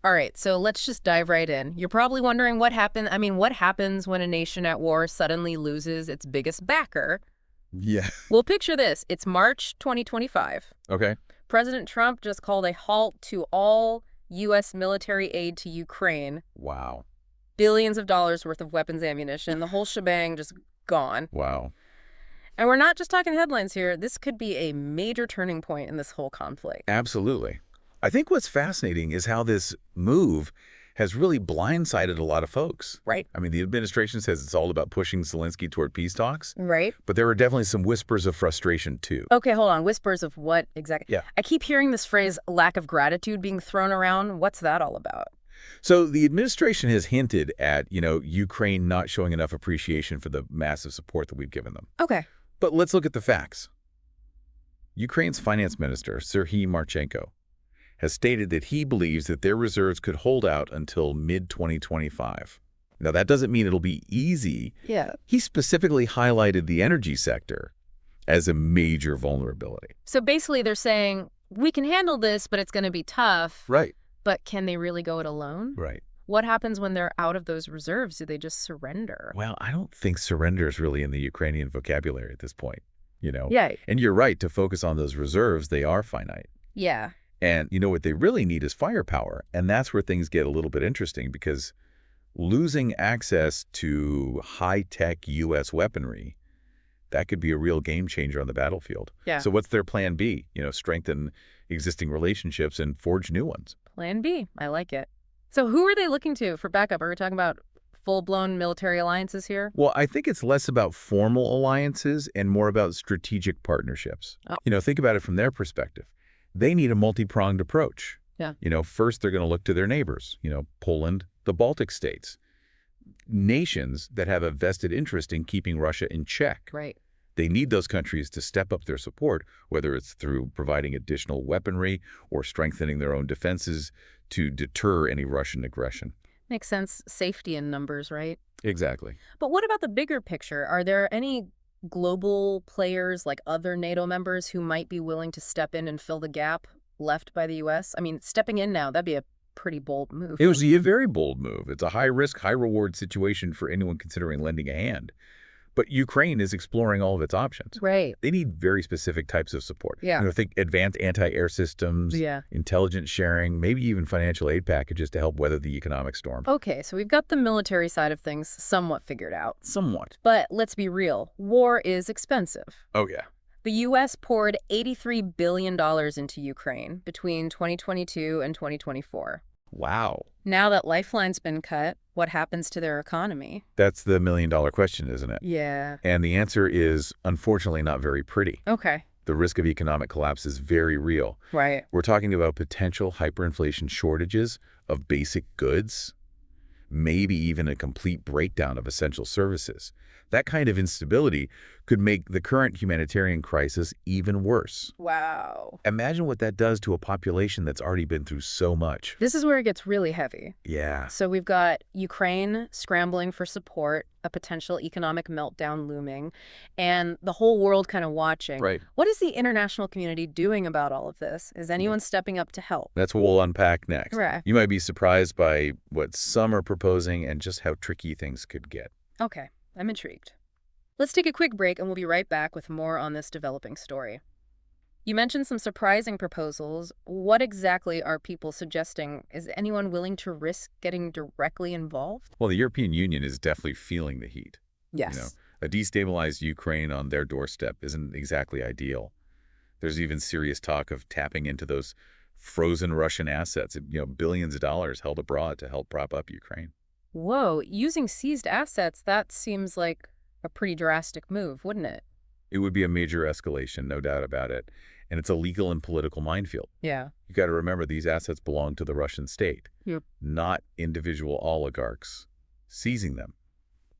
All right, so let's just dive right in. You're probably wondering what happened. What happens when a nation at war suddenly loses its biggest backer? Yeah. Well, picture this. It's March 2025. Okay. President Trump just called a halt to all U.S. military aid to Ukraine. Wow. Billions of dollars worth of weapons, ammunition, the whole shebang just gone. Wow. And we're not just talking headlines here. This could be a major turning point in this whole conflict. Absolutely. I think what's fascinating is how this move has really blindsided a lot of folks. Right. I mean, the administration says it's all about pushing Zelensky toward peace talks, Right. but there are definitely some whispers of frustration, too. Okay, hold on. Whispers of what exactly? Yeah. I keep hearing this phrase, lack of gratitude, being thrown around. What's that all about? So the administration has hinted at, Ukraine not showing enough appreciation for the massive support that we've given them. Okay. But let's look at the facts. Ukraine's finance minister, Serhiy Marchenko, has stated that he believes that their reserves could hold out until mid-2025. Now, that doesn't mean it'll be easy. Yeah. He specifically highlighted the energy sector as a major vulnerability. So basically they're saying, we can handle this, but it's going to be tough. Right. But can they really go it alone? Right. What happens when they're out of those reserves? Do they just surrender? Well, I don't think surrender is really in the Ukrainian vocabulary at this point, Yeah. And you're right to focus on those reserves. They are finite. Yeah. And what they really need is firepower. And that's where things get a little bit interesting because losing access to high-tech U.S. weaponry, that could be a real game changer on the battlefield. Yeah. So what's their plan B? Strengthen existing relationships and forge new ones. Plan B. I like it. So who are they looking to for backup? Are we talking about full-blown military alliances here? Well, I think it's less about formal alliances and more about strategic partnerships. Oh. Think about it from their perspective. They need a multi-pronged approach. Yeah. First, they're going to look to their neighbors, Poland, the Baltic states, nations that have a vested interest in keeping Russia in check. Right. They need those countries to step up their support, whether it's through providing additional weaponry or strengthening their own defenses to deter any Russian aggression. Makes sense. Safety in numbers, right? Exactly. But what about the bigger picture? Are there any global players like other NATO members who might be willing to step in and fill the gap left by the U.S.? Stepping in now, that'd be a pretty bold move. It was a very bold move. It's a high-risk, high-reward situation for anyone considering lending a hand. But Ukraine is exploring all of its options. Right. They need very specific types of support. Yeah. Think advanced anti-air systems, Yeah. intelligence sharing, maybe even financial aid packages to help weather the economic storm. Okay, so we've got the military side of things somewhat figured out. Somewhat. But let's be real. War is expensive. Oh, yeah. The U.S. poured $83 billion into Ukraine between 2022 and 2024. Wow. Now that Lifeline's been cut, what happens to their economy? That's the million-dollar question, isn't it? Yeah. And the answer is, unfortunately, not very pretty. Okay. The risk of economic collapse is very real. Right. We're talking about potential hyperinflation shortages of basic goods, maybe even a complete breakdown of essential services. That kind of instability could make the current humanitarian crisis even worse. Wow. Imagine what that does to a population that's already been through so much. This is where it gets really heavy. Yeah. So we've got Ukraine scrambling for support, a potential economic meltdown looming, and the whole world kind of watching. Right. What is the international community doing about all of this? Is anyone stepping up to help? That's what we'll unpack next. Right. You might be surprised by what some are proposing and just how tricky things could get. Okay, I'm intrigued. Let's take a quick break and we'll be right back with more on this developing story. You mentioned some surprising proposals. What exactly are people suggesting? Is anyone willing to risk getting directly involved? Well, the European Union is definitely feeling the heat. Yes. A destabilized Ukraine on their doorstep isn't exactly ideal. There's even serious talk of tapping into those frozen Russian assets, billions of dollars held abroad to help prop up Ukraine. Whoa, using seized assets, that seems like a pretty drastic move, wouldn't it? It would be a major escalation, no doubt about it. And it's a legal and political minefield. Yeah. You got to remember these assets belong to the Russian state, Yep. not individual oligarchs. Seizing them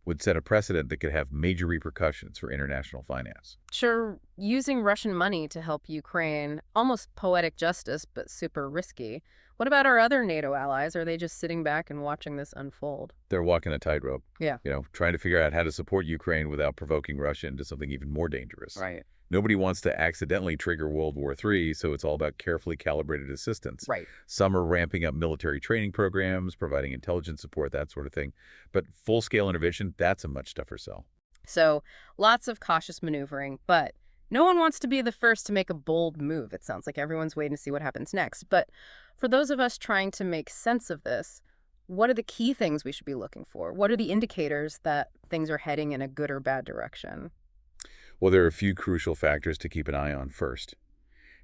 would set a precedent that could have major repercussions for international finance. Sure, using Russian money to help Ukraine, almost poetic justice, but super risky. What about our other NATO allies? Are they just sitting back and watching this unfold? They're walking a tightrope. Yeah. Trying to figure out how to support Ukraine without provoking Russia into something even more dangerous. Right. Nobody wants to accidentally trigger World War III, so it's all about carefully calibrated assistance. Right. Some are ramping up military training programs, providing intelligence support, that sort of thing. But full-scale intervention, that's a much tougher sell. So lots of cautious maneuvering, but no one wants to be the first to make a bold move. It sounds like everyone's waiting to see what happens next. But for those of us trying to make sense of this, what are the key things we should be looking for? What are the indicators that things are heading in a good or bad direction? Well, there are a few crucial factors to keep an eye on first.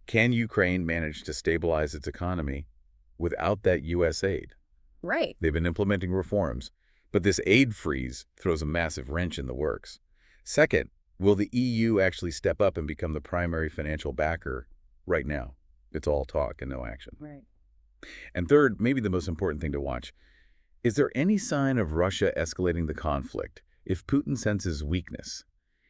Can Ukraine manage to stabilize its economy without that U.S. aid? Right. They've been implementing reforms, but this aid freeze throws a massive wrench in the works. Second, will the EU actually step up and become the primary financial backer right now? It's all talk and no action. Right. And third, maybe the most important thing to watch, is there any sign of Russia escalating the conflict? If Putin senses weakness,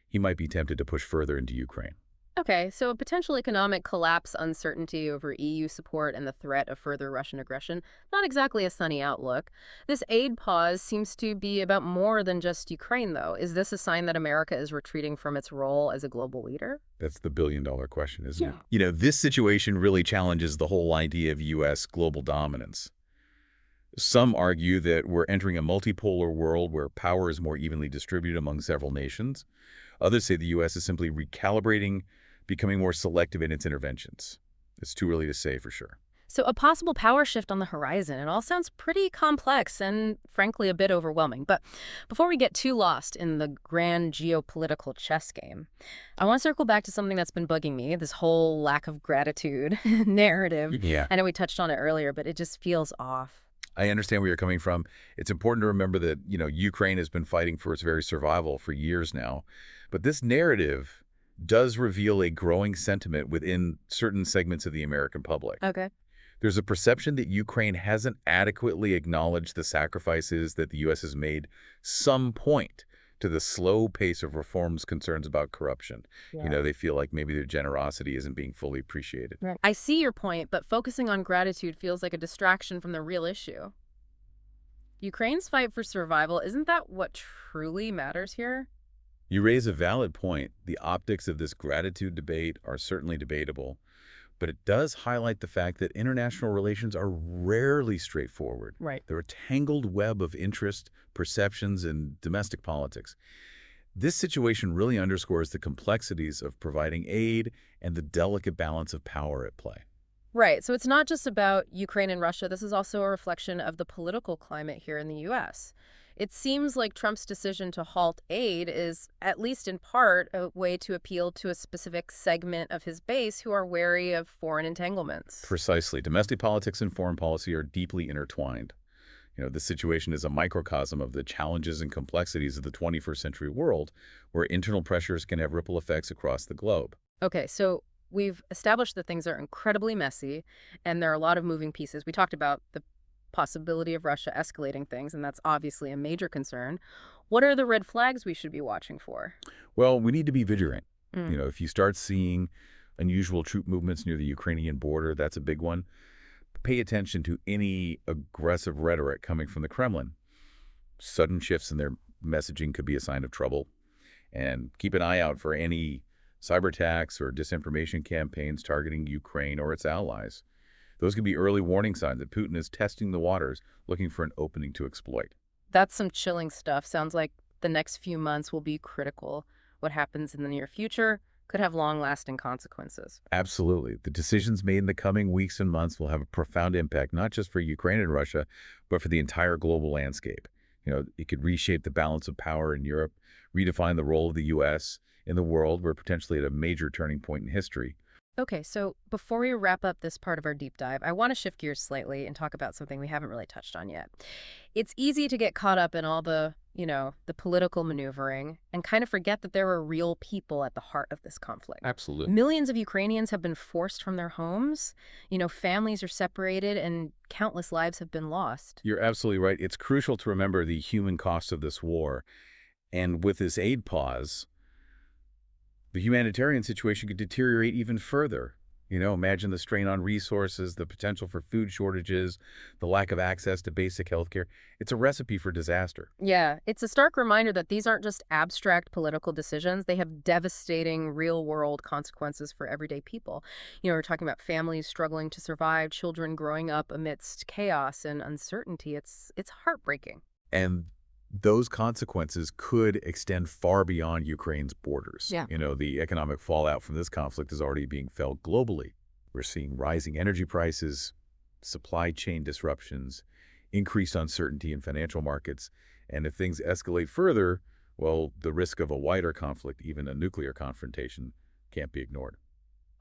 he might be tempted to push further into Ukraine. Okay, so a potential economic collapse, uncertainty over EU support, and the threat of further Russian aggression, not exactly a sunny outlook. This aid pause seems to be about more than just Ukraine, though. Is this a sign that America is retreating from its role as a global leader? That's the billion-dollar question, isn't it? Yeah. This situation really challenges the whole idea of U.S. global dominance. Some argue that we're entering a multipolar world where power is more evenly distributed among several nations. Others say the U.S. is simply recalibrating, becoming more selective in its interventions. It's too early to say for sure. So a possible power shift on the horizon. It all sounds pretty complex and, frankly, a bit overwhelming. But before we get too lost in the grand geopolitical chess game, I want to circle back to something that's been bugging me, this whole lack of gratitude narrative. Yeah. I know we touched on it earlier, but it just feels off. I understand where you're coming from. It's important to remember that, Ukraine has been fighting for its very survival for years now. But this narrative does reveal a growing sentiment within certain segments of the American public. Okay. There's a perception that Ukraine hasn't adequately acknowledged the sacrifices that the U.S. has made, some point to the slow pace of reforms, concerns about corruption. Yeah. They feel like maybe their generosity isn't being fully appreciated. Right. I see your point, but focusing on gratitude feels like a distraction from the real issue. Ukraine's fight for survival, isn't that what truly matters here? You raise a valid point. The optics of this gratitude debate are certainly debatable, but it does highlight the fact that international relations are rarely straightforward. Right. They're a tangled web of interest, perceptions, and domestic politics. This situation really underscores the complexities of providing aid and the delicate balance of power at play. Right. So it's not just about Ukraine and Russia. This is also a reflection of the political climate here in the U.S. It seems like Trump's decision to halt aid is, at least in part, a way to appeal to a specific segment of his base who are wary of foreign entanglements. Precisely. Domestic politics and foreign policy are deeply intertwined. This situation is a microcosm of the challenges and complexities of the 21st century world, where internal pressures can have ripple effects across the globe. Okay, so we've established that things are incredibly messy, and there are a lot of moving pieces. We talked about the possibility of Russia escalating things, and that's obviously a major concern. What are the red flags we should be watching for? Well, we need to be vigilant. Mm. If you start seeing unusual troop movements near the Ukrainian border, that's a big one. Pay attention to any aggressive rhetoric coming from the Kremlin. Sudden shifts in their messaging could be a sign of trouble. And keep an eye out for any cyber attacks or disinformation campaigns targeting Ukraine or its allies. Those could be early warning signs that Putin is testing the waters, looking for an opening to exploit. That's some chilling stuff. Sounds like the next few months will be critical. What happens in the near future could have long-lasting consequences. Absolutely. The decisions made in the coming weeks and months will have a profound impact, not just for Ukraine and Russia, but for the entire global landscape. It could reshape the balance of power in Europe, redefine the role of the U.S. in the world. We're potentially at a major turning point in history. Okay, so before we wrap up this part of our deep dive, I want to shift gears slightly and talk about something we haven't really touched on yet. It's easy to get caught up in all the political maneuvering and kind of forget that there are real people at the heart of this conflict. Absolutely. Millions of Ukrainians have been forced from their homes. Families are separated and countless lives have been lost. You're absolutely right. It's crucial to remember the human cost of this war. And with this aid pause, the humanitarian situation could deteriorate even further. Imagine the strain on resources, the potential for food shortages, the lack of access to basic health care. It's a recipe for disaster. Yeah, it's a stark reminder that these aren't just abstract political decisions. They have devastating real-world consequences for everyday people. We're talking about families struggling to survive, children growing up amidst chaos and uncertainty. It's heartbreaking. And those consequences could extend far beyond Ukraine's borders. Yeah. The economic fallout from this conflict is already being felt globally. We're seeing rising energy prices, supply chain disruptions, increased uncertainty in financial markets, and if things escalate further, well, the risk of a wider conflict, even a nuclear confrontation, can't be ignored.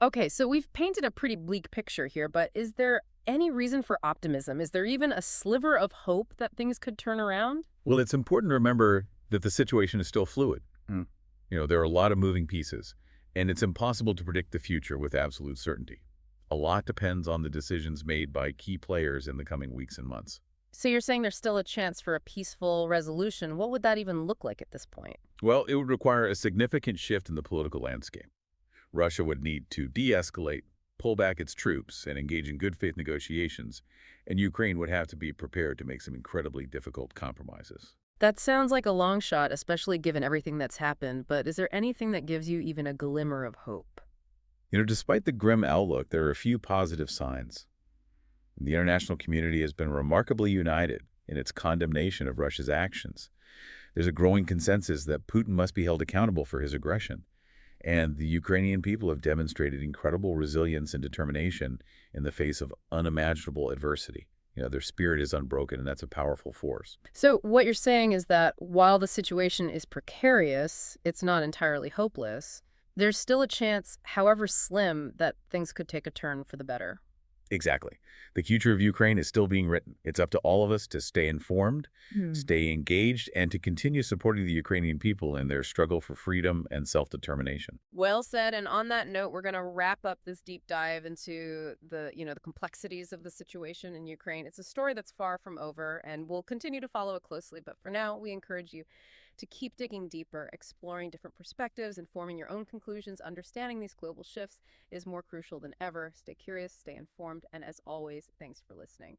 Okay, so we've painted a pretty bleak picture here, but is there any reason for optimism? Is there even a sliver of hope that things could turn around? Well, it's important to remember that the situation is still fluid. There are a lot of moving pieces, and it's impossible to predict the future with absolute certainty. A lot depends on the decisions made by key players in the coming weeks and months. So you're saying there's still a chance for a peaceful resolution. What would that even look like at this point? Well, it would require a significant shift in the political landscape. Russia would need to de-escalate, pull back its troops, and engage in good faith negotiations, and Ukraine would have to be prepared to make some incredibly difficult compromises. That sounds like a long shot, especially given everything that's happened, but is there anything that gives you even a glimmer of hope? Despite the grim outlook, there are a few positive signs. The international community has been remarkably united in its condemnation of Russia's actions. There's a growing consensus that Putin must be held accountable for his aggression, and the Ukrainian people have demonstrated incredible resilience and determination in the face of unimaginable adversity. Their spirit is unbroken, and that's a powerful force. So what you're saying is that while the situation is precarious, it's not entirely hopeless. There's still a chance, however slim, that things could take a turn for the better. Exactly. The future of Ukraine is still being written. It's up to all of us to stay informed, Hmm. stay engaged, and to continue supporting the Ukrainian people in their struggle for freedom and self-determination. Well said. And on that note, we're going to wrap up this deep dive into the complexities of the situation in Ukraine. It's a story that's far from over, and we'll continue to follow it closely. But for now, we encourage you to keep digging deeper, exploring different perspectives, and forming your own conclusions. Understanding these global shifts is more crucial than ever. Stay curious, stay informed, and as always, thanks for listening.